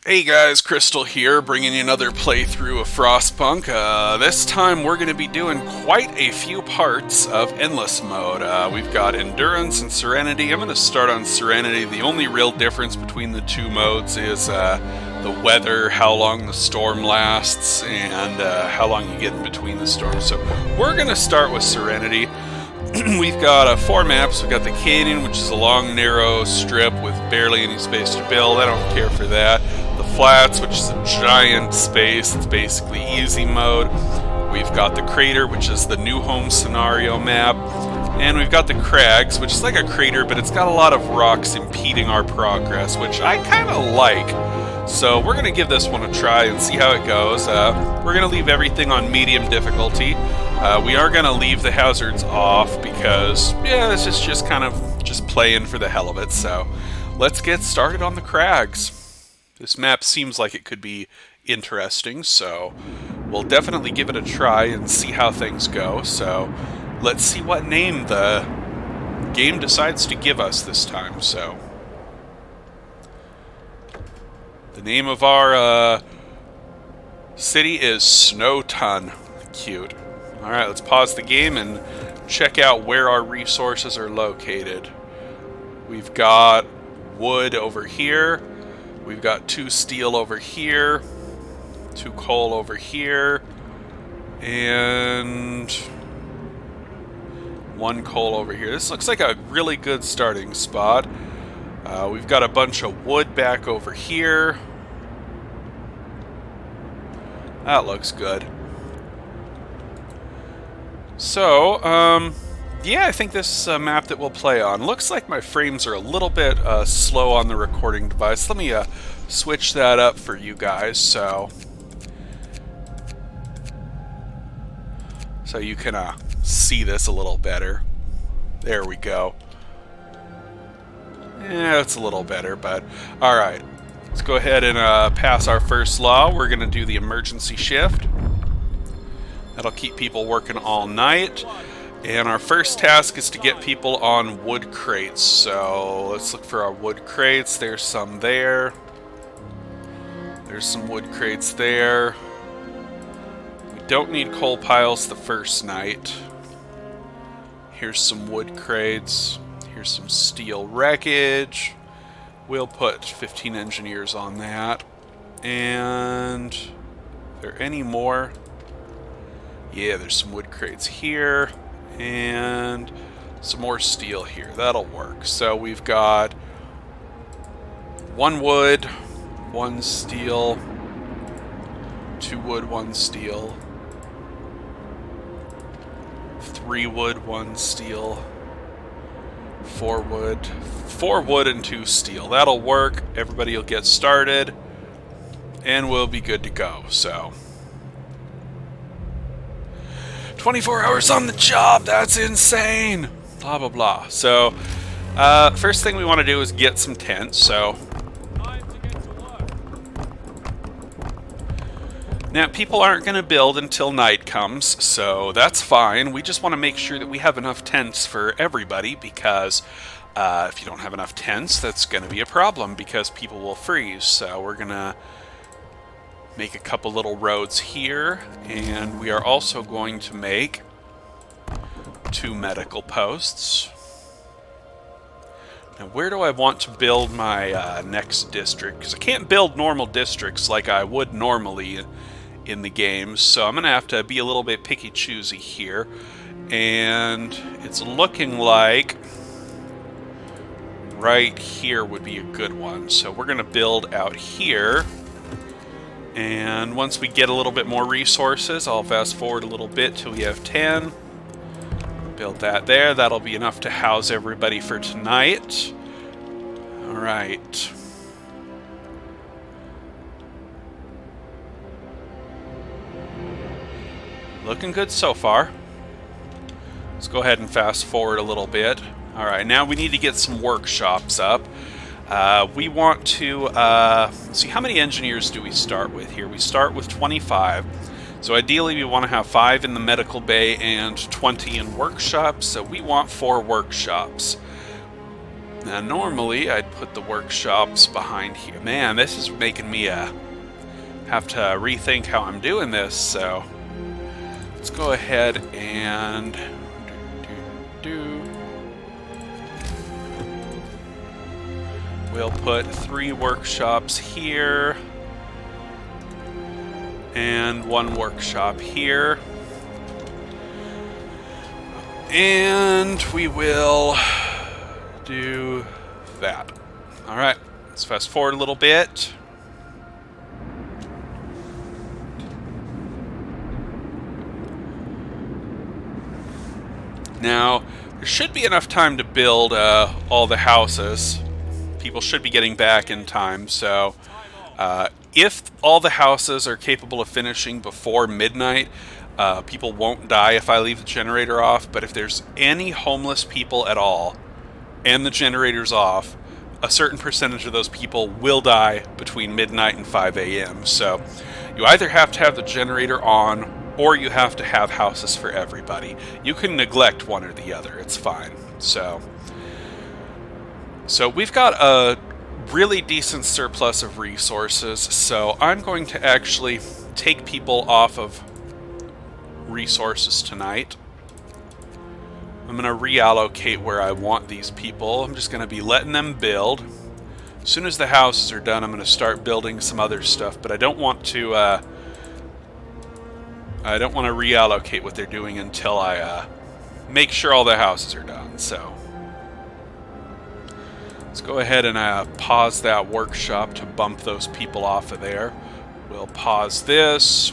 Hey guys, Crystal here, bringing you another playthrough of Frostpunk. This time we're going to be doing quite a few parts of Endless Mode. We've got Endurance and Serenity. I'm going to start on Serenity. The only real difference between the two modes is the weather, how long the storm lasts, and how long you get in between the storms. So we're going to start with Serenity. We've got four maps. We've got the Canyon, which is a long, narrow strip with barely any space to build. I don't care for that. The Flats, which is a giant space. It's basically easy mode. We've got the Crater, which is the new home scenario map. And we've got the Crags, which is like a crater, but it's got a lot of rocks impeding our progress, which I kind of like. So we're going to give this one a try and see how it goes. We're going to leave everything on medium difficulty. We are going to leave the hazards off because, yeah, this is just kind of just playing for the hell of it. So let's get started on the Crags. This map seems like it could be interesting, so we'll definitely give it a try and see how things go. So let's see what name the game decides to give us this time. So the name of our city is Snowton. Cute. Alright, let's pause the game and check out where our resources are located. We've got wood over here. We've got 2 steel over here. 2 coal over here. And 1 coal over here. This looks like a really good starting spot. We've got a bunch of wood back over here. That looks good. So, yeah, I think this map that we'll play on looks like my frames are a little bit slow on the recording device. Let me switch that up for you guys so you can see this a little better. There we go. Yeah, it's a little better, but alright. Let's go ahead and pass our first law. We're going to do the emergency shift. That'll keep people working all night. And our first task is to get people on wood crates. So let's look for our wood crates. There's some there. There's some wood crates there. We don't need coal piles the first night. Here's some wood crates. Here's some steel wreckage. We'll put 15 engineers on that. And are there any more? Yeah, there's some wood crates here. And some more steel here. That'll work. So we've got 1 wood, 1 steel, 2 wood, 1 steel, 3 wood, 1 steel, 4 wood and 2 steel. That'll work. Everybody will get started and we'll be good to go. So 24 hours on the job, that's insane! Blah, blah, blah. So, first thing we want to do is get some tents, so... Now, people aren't going to build until night comes, so that's fine. We just want to make sure that we have enough tents for everybody, because if you don't have enough tents, that's going to be a problem, because people will freeze. So we're going to make a couple little roads here, and we are also going to make 2 medical posts. Now, where do I want to build my next district? Because I can't build normal districts like I would normally in the game, so I'm going to have to be a little bit picky-choosy here. And it's looking like right here would be a good one. So we're going to build out here. And once we get a little bit more resources, I'll fast forward a little bit till we have 10. Build that there. That'll be enough to house everybody for tonight. Alright. Looking good so far. Let's go ahead and fast forward a little bit. Alright, now we need to get some workshops up. We want to see, how many engineers do we start with here? We start with 25. So ideally we want to have 5 in the medical bay and 20 in workshops. So we want 4 workshops. Now, normally, I'd put the workshops behind here. Man, this is making me have to rethink how I'm doing this, so let's go ahead and we'll put 3 workshops here and 1 workshop here. And we will do that. Alright, let's fast forward a little bit. Now, there should be enough time to build all the houses. People should be getting back in time, so if all the houses are capable of finishing before midnight, people won't die if I leave the generator off, but if there's any homeless people at all, and the generator's off, a certain percentage of those people will die between midnight and 5 a.m. So you either have to have the generator on, or you have to have houses for everybody. You can neglect one or the other, it's fine. So we've got a really decent surplus of resources, so I'm going to actually take people off of resources tonight. I'm going to reallocate where I want these people. I'm just going to be letting them build. As soon as the houses are done, I'm going to start building some other stuff, but I don't want to reallocate what they're doing until I make sure all the houses are done. So let's go ahead and pause that workshop to bump those people off of there. We'll pause this.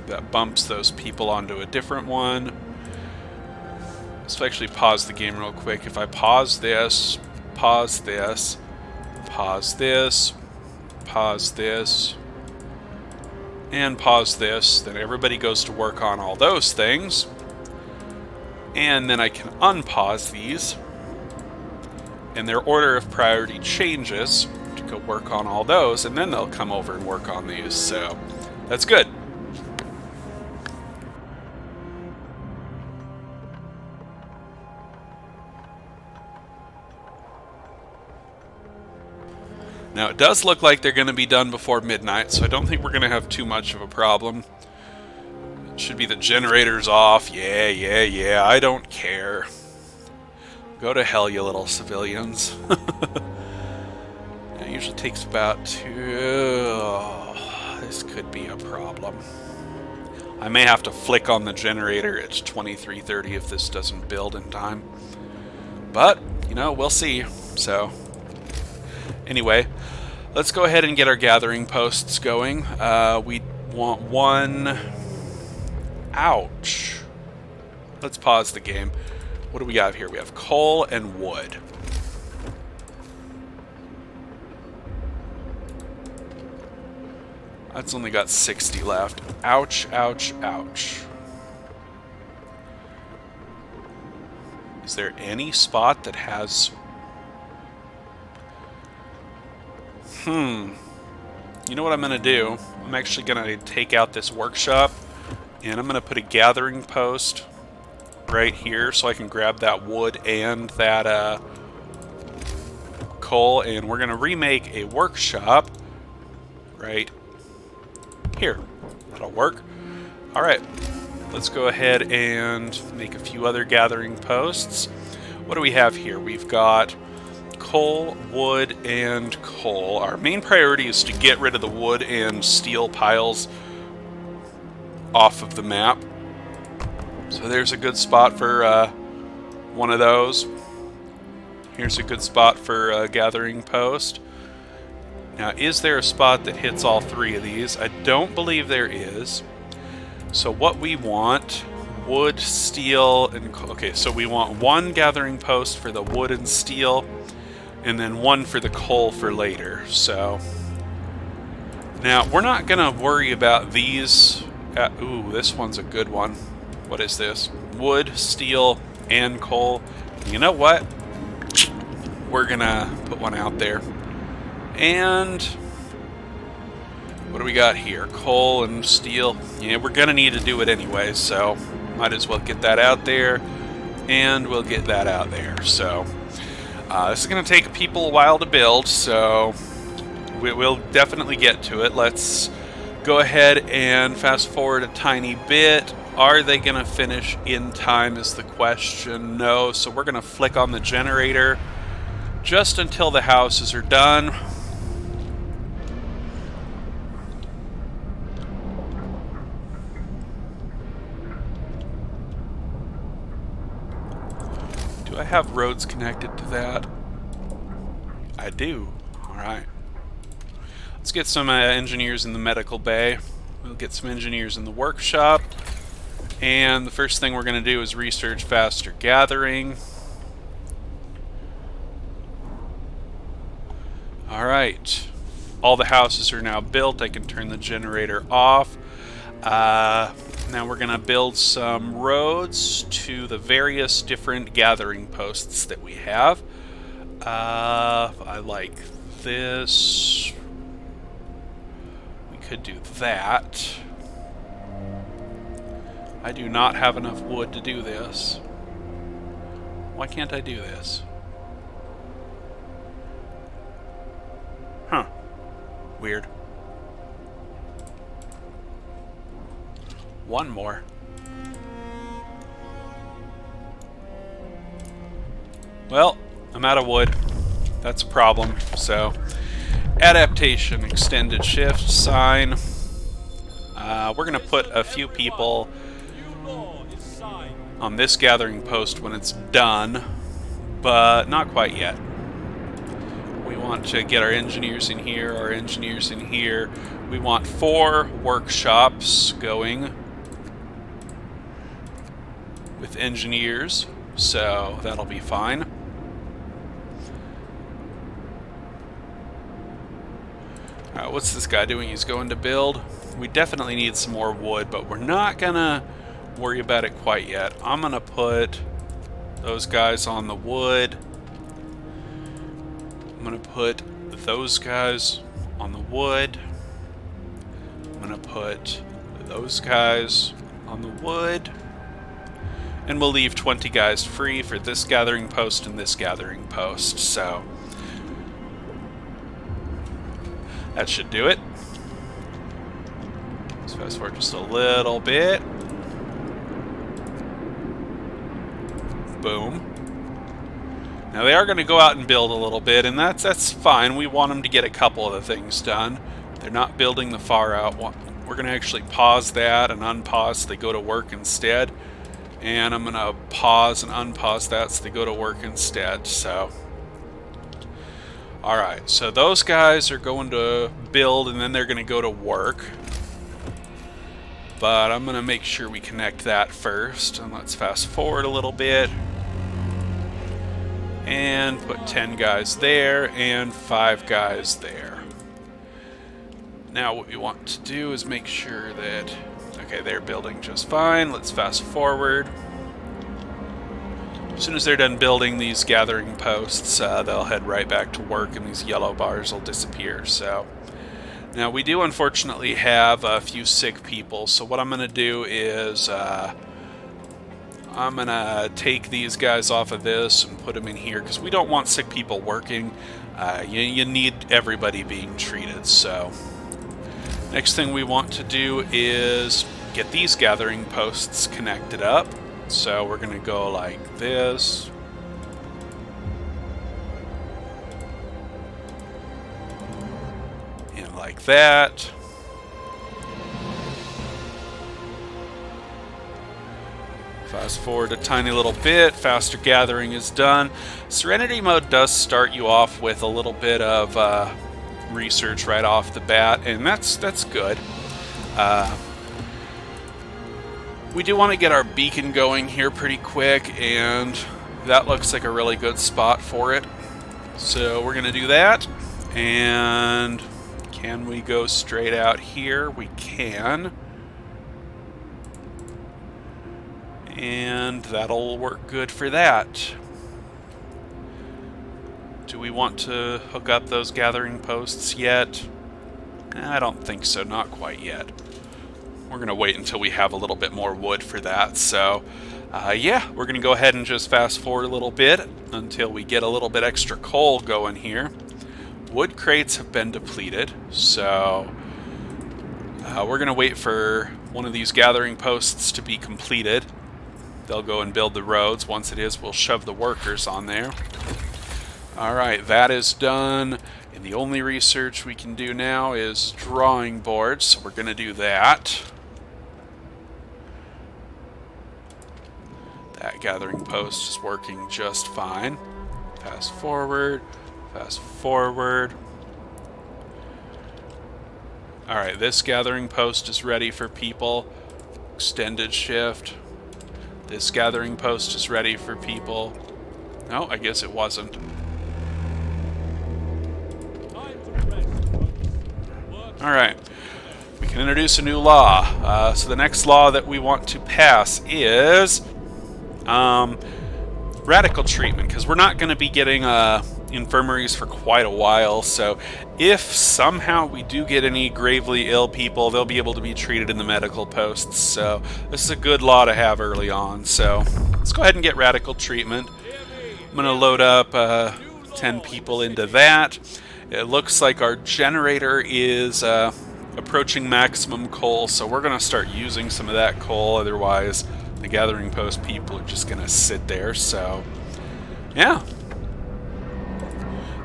That bumps those people onto a different one. Let's actually pause the game real quick. If I pause this, pause this, pause this, pause this, and pause this, then everybody goes to work on all those things. And then I can unpause these, and their order of priority changes to go work on all those, and then they'll come over and work on these. So that's good. Now, it does look like they're going to be done before midnight, so I don't think we're going to have too much of a problem. It should be the generators off. Yeah, I don't care. Go to hell, you little civilians. It usually takes about 2... Oh, this could be a problem. I may have to flick on the generator at 23:30 if this doesn't build in time. But, you know, we'll see. So... Anyway, let's go ahead and get our gathering posts going. We want 1... Ouch. Let's pause the game. What do we have here? We have coal and wood. That's only got 60 left. Ouch, ouch, ouch. Is there any spot that has... You know what I'm going to do? I'm actually going to take out this workshop, and I'm going to put a gathering post right here so I can grab that wood and that coal, and we're going to remake a workshop right here. That'll work. Alright, let's go ahead and make a few other gathering posts. What do we have here? We've got coal, wood, and coal. Our main priority is to get rid of the wood and steel piles off of the map. So there's a good spot for one of those. Here's a good spot for a gathering post. Now, is there a spot that hits all 3 of these? I don't believe there is. So what we want, wood, steel, and... Okay, so we want 1 gathering post for the wood and steel, and then 1 for the coal for later. So now we're not gonna worry about these. Ooh, this one's a good one. What is this? Wood, steel, and coal. You know what? We're gonna put 1 out there. And what do we got here? Coal and steel. Yeah, we're gonna need to do it anyway, so might as well get that out there, and we'll get that out there. So This is going to take people a while to build, so we'll definitely get to it. Let's go ahead and fast forward a tiny bit. Are they going to finish in time is the question. No, so we're going to flick on the generator just until the houses are done. Do I have roads connected to that? I do. Alright. Let's get some engineers in the medical bay. We'll get some engineers in the workshop. And the first thing we're going to do is research faster gathering. Alright. All the houses are now built. I can turn the generator off. Now we're going to build some roads to the various different gathering posts that we have. I like this. We could do that. I do not have enough wood to do this. Why can't I do this? Huh. Weird. One more. Well, I'm out of wood. That's a problem. So, adaptation, extended shift, sign. We're going to put a few people on this gathering post when it's done, but not quite yet. We want to get our engineers in here, our engineers in here. We want 4 workshops going with engineers, so that'll be fine. What's this guy doing? He's going to build. We definitely need some more wood, but we're not gonna worry about it quite yet. I'm gonna put those guys on the wood. I'm gonna put those guys on the wood. I'm gonna put those guys on the wood. And we'll leave 20 guys free for this gathering post and this gathering post, so that should do it. Let's fast forward just a little bit. Boom. Now they are going to go out and build a little bit, and that's fine. We want them to get a couple of the things done. They're not building the far out. We're going to actually pause that and unpause so they go to work instead. And I'm going to pause and unpause that so they go to work instead. So, alright, so those guys are going to build and then they're going to go to work. But I'm going to make sure we connect that first. And let's fast forward a little bit. And put 10 guys there and 5 guys there. Now what we want to do is make sure that, okay, they're building just fine. Let's fast forward. As soon as they're done building these gathering posts, they'll head right back to work and these yellow bars will disappear. So now we do unfortunately have a few sick people, so what I'm going to do is I'm going to take these guys off of this and put them in here because we don't want sick people working. You need everybody being treated. So next thing we want to do is get these gathering posts connected up. So we're going to go like this. And like that. Fast forward a tiny little bit, faster gathering is done. Serenity mode does start you off with a little bit of research right off the bat, and that's good. We do want to get our beacon going here pretty quick, and that looks like a really good spot for it. So we're going to do that, and can we go straight out here? We can. And that'll work good for that. Do we want to hook up those gathering posts yet? I don't think so, not quite yet. We're going to wait until we have a little bit more wood for that. So Yeah, we're going to go ahead and just fast forward a little bit until we get a little bit extra coal going here. Wood crates have been depleted, so we're going to wait for one of these gathering posts to be completed. They'll go and build the roads. Once it is, we'll shove the workers on there. Alright, that is done. And the only research we can do now is drawing boards, so we're going to do that. That gathering post is working just fine. Fast forward, fast forward. Alright, this gathering post is ready for people. Extended shift. This gathering post is ready for people. No, I guess it wasn't. Alright, we can introduce a new law. So the next law that we want to pass is radical treatment, because we're not going to be getting infirmaries for quite a while, so if somehow we do get any gravely ill people, they'll be able to be treated in the medical posts. So this is a good law to have early on, so let's go ahead and get radical treatment. I'm going to load up 10 people into that. It looks like our generator is approaching maximum coal, so we're going to start using some of that coal, otherwise the gathering post people are just going to sit there. So yeah,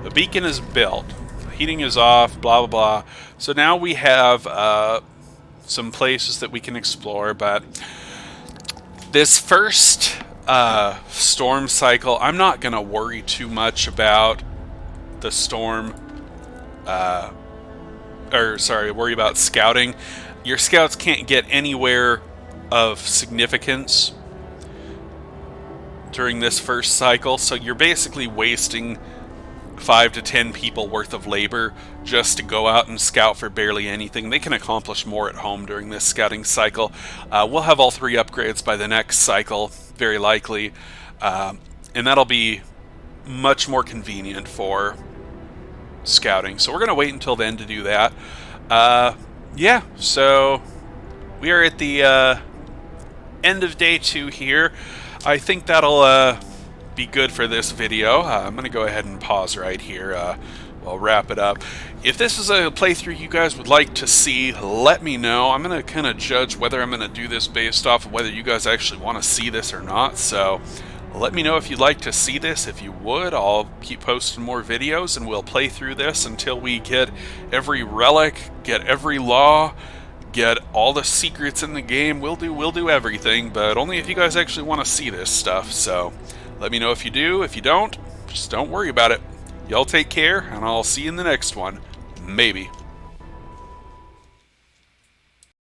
the beacon is built, the heating is off, blah blah blah. So now we have some places that we can explore, but this first storm cycle, I'm not going to worry too much about the storm, worry about scouting. Your scouts can't get anywhere of significance during this first cycle, so you're basically wasting 5 to 10 people worth of labor just to go out and scout for barely anything. They can accomplish more at home during this scouting cycle. We'll have all 3 upgrades by the next cycle, very likely, and that'll be much more convenient for scouting. So we're going to wait until then to do that. Yeah, so we are at the end of day 2 here. I think that'll be good for this video. I'm going to go ahead and pause right here. We'll wrap it up. If this is a playthrough you guys would like to see, let me know. I'm going to kind of judge whether I'm going to do this based off of whether you guys actually want to see this or not. So let me know if you'd like to see this. If you would, I'll keep posting more videos and we'll play through this until we get every relic, get every law, get all the secrets in the game. We'll do everything, but only if you guys actually want to see this stuff. So let me know if you do. If you don't, just don't worry about it. Y'all take care, and I'll see you in the next one. Maybe.